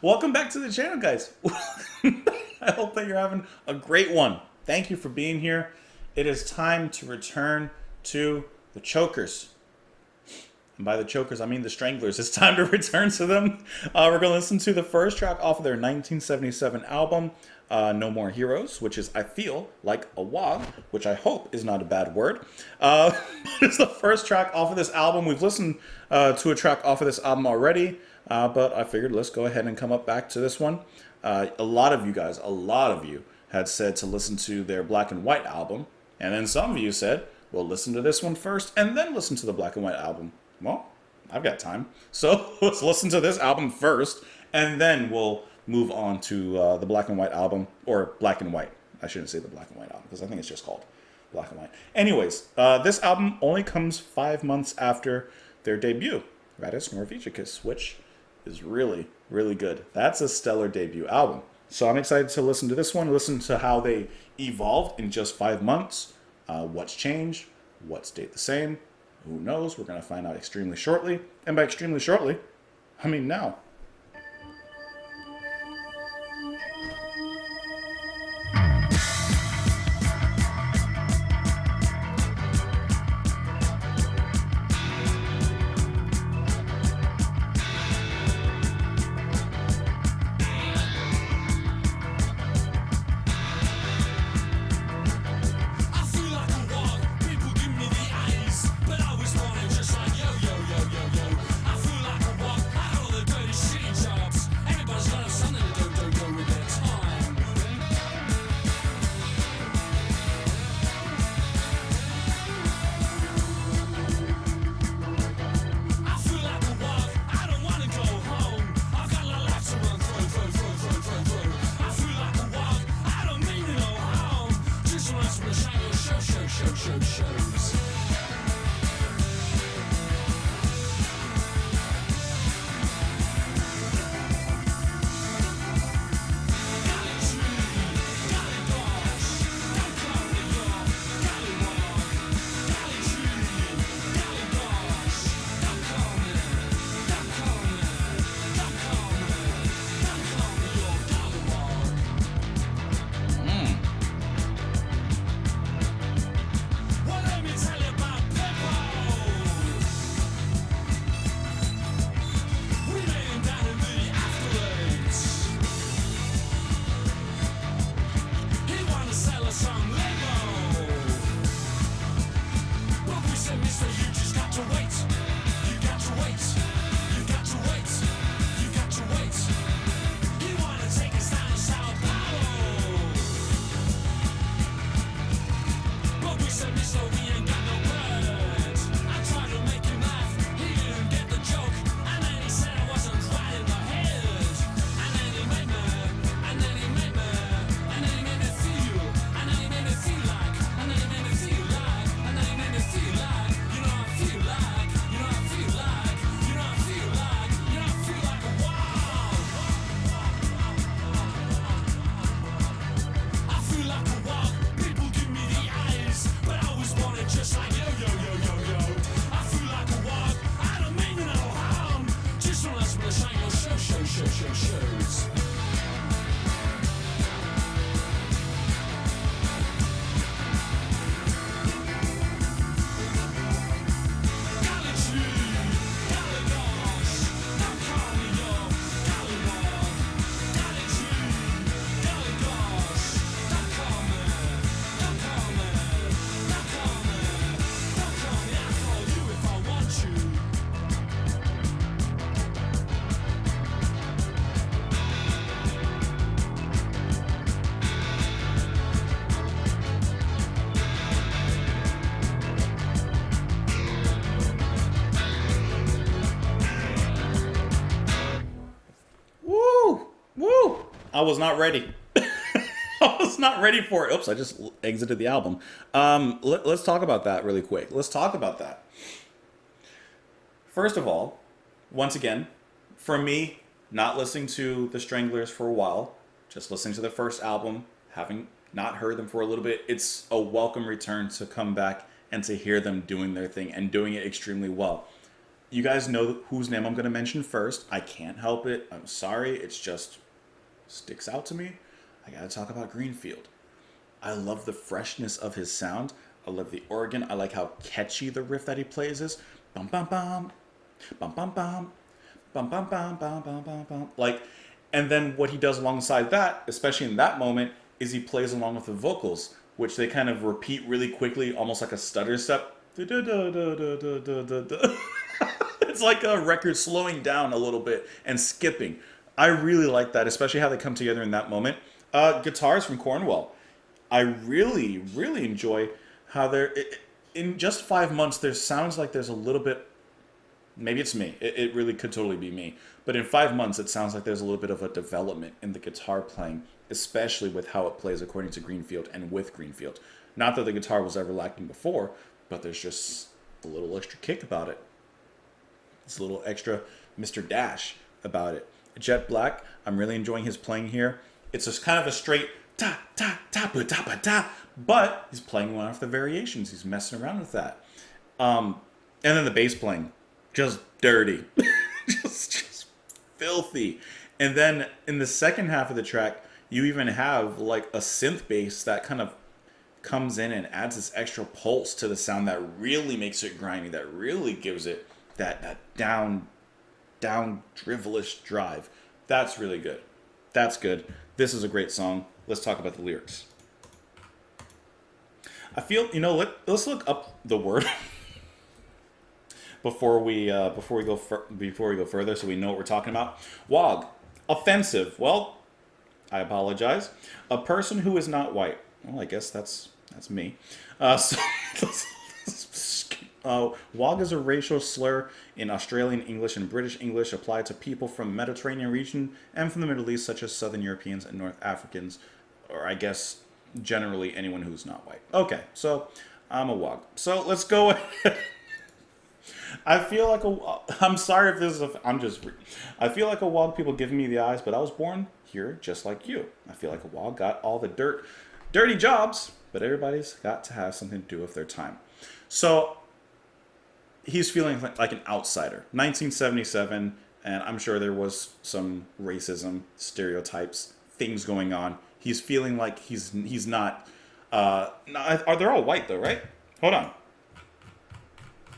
Welcome back to the channel, guys. I hope that you're having a great one. Thank you for being here. It is time to return to the Chokers. And by the Chokers, I mean the Stranglers. It's time to return to them. We're going to listen to the first track off of their 1977 album, No More Heroes, which is I Feel Like a Wog, which I hope is not a bad word. It's the first track off of this album. We've listened to a track off of this album already, but I figured let's go ahead and come up back to this one. A lot of you had said to listen to their Black and White album, and then some of you said, well, listen to this one first, and then listen to the Black and White album. Well, I've got time. So let's listen to this album first, and then we'll move on to the Black and White album, or Black and White. I shouldn't say the Black and White album, because I think it's just called Black and White. Anyways, this album only comes 5 months after their debut, Radis Norvegicus, which is really, really good. That's a stellar debut album. So I'm excited to listen to this one, listen to how they evolved in just 5 months, what's changed, what stayed the same. Who knows? We're going to find out extremely shortly. And by extremely shortly, I mean now. I was not ready. I was not ready for it. Oops, I just exited the album. Let's talk about that really quick. Let's talk about that. First of all, once again, for me, not listening to the Stranglers for a while, just listening to the first album, having not heard them for a little bit, it's a welcome return to come back and to hear them doing their thing and doing it extremely well. You guys know whose name I'm going to mention first. I can't help it. I'm sorry. It's just sticks out to me. I got to talk about Greenfield. I love the freshness of his sound. I love the organ. I like how catchy the riff that he plays is. Bum bum bum, bum bum bum, bum bum bum bum bum bum bum. Like, and then what he does alongside that, especially in that moment, is he plays along with the vocals, which they kind of repeat really quickly, almost like a stutter step. It's like a record slowing down a little bit and skipping. I really like that, especially how they come together in that moment. Guitars from Cornwell. I really, really enjoy how they're in just 5 months. There sounds like there's a little bit. Maybe it's me. It really could totally be me. But in 5 months, it sounds like there's a little bit of a development in the guitar playing, especially with how it plays according to Greenfield and with Greenfield. Not that the guitar was ever lacking before, but there's just a little extra kick about it. It's a little extra Mr. Dash about it. Jet Black, I'm really enjoying his playing here. It's just kind of a straight ta ta ta ba ta ba ta, but he's playing one off the variations. He's messing around with that. And then the bass playing, just dirty, just filthy. And then in the second half of the track, you even have like a synth bass that kind of comes in and adds this extra pulse to the sound that really makes it grindy, that really gives it that down drivelish drive. That's really good. That's good. This is a great song. Let's talk about the lyrics. I feel, let's look up the word before we go further, so we know what we're talking about. Wog, offensive. Well, I apologize. A person who is not white. Well, I guess that's me. Wog is a racial slur in Australian English and British English applied to people from the Mediterranean region and from the Middle East, such as Southern Europeans and North Africans, or I guess generally anyone who's not white. Okay, so I'm a Wog. So let's go ahead. I feel like I'm sorry if this is I feel like a Wog people giving me the eyes, but I was born here just like you. I feel like a Wog got all the dirty jobs, but everybody's got to have something to do with their time. So he's feeling like an outsider. 1977, and I'm sure there was some racism, stereotypes, things going on. He's feeling like he's not. They're all white though, right? Hold on.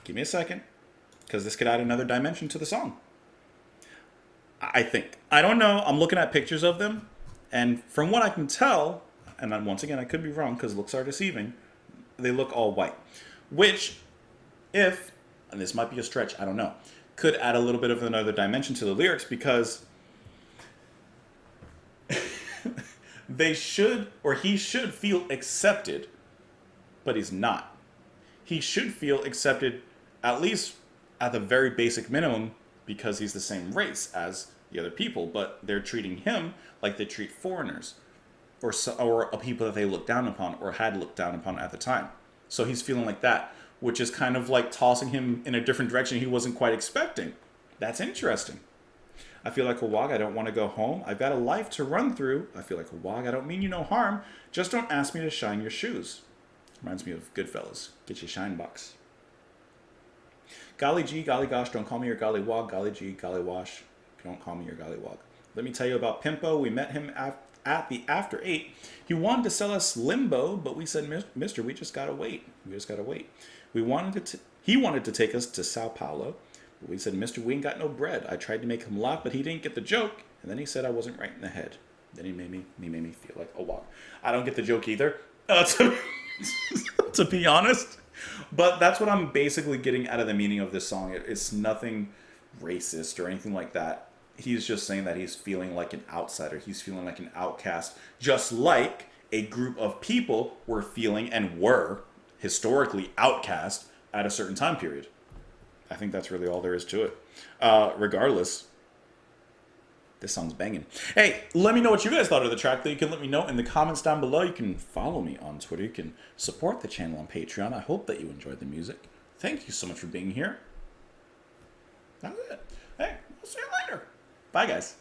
Give me a second, because this could add another dimension to the song. I think. I don't know. I'm looking at pictures of them, and from what I can tell, and then once again I could be wrong because looks are deceiving, they look all white. Which, and this might be a stretch, I don't know, could add a little bit of another dimension to the lyrics, because he should feel accepted, but he's not. He should feel accepted, at least at the very basic minimum, because he's the same race as the other people, but they're treating him like they treat foreigners, or people that they look down upon, or had looked down upon at the time. So he's feeling like that, which is kind of like tossing him in a different direction he wasn't quite expecting. That's interesting. I feel like a Wog, I don't want to go home. I've got a life to run through. I feel like a Wog, I don't mean you no harm. Just don't ask me to shine your shoes. Reminds me of Goodfellas. Get your shine box. Golly gee, golly gosh, don't call me your golly Wog. Golly gee, golly wash, don't call me your golly Wog. Let me tell you about Pimpo. We met him at the After 8. He wanted to sell us Limbo, but we said, mister, we just gotta wait. He wanted to take us to Sao Paulo, but we said, mister, we ain't got no bread. I tried to make him laugh, but he didn't get the joke, and then he said I wasn't right in the head. Then he made me feel like a Wog. I don't get the joke either, to be honest, but that's what I'm basically getting out of the meaning of this song. It's nothing racist or anything like that. He's just saying that he's feeling like an outsider. He's feeling like an outcast, just like a group of people were feeling and were historically outcast at a certain time period. I think that's really all there is to it. Regardless, this song's banging. Hey, let me know what you guys thought of the track. You can let me know in the comments down below. You can follow me on Twitter. You can support the channel on Patreon. I hope that you enjoyed the music. Thank you so much for being here. That's it. Hey, I'll see you later. Bye, guys.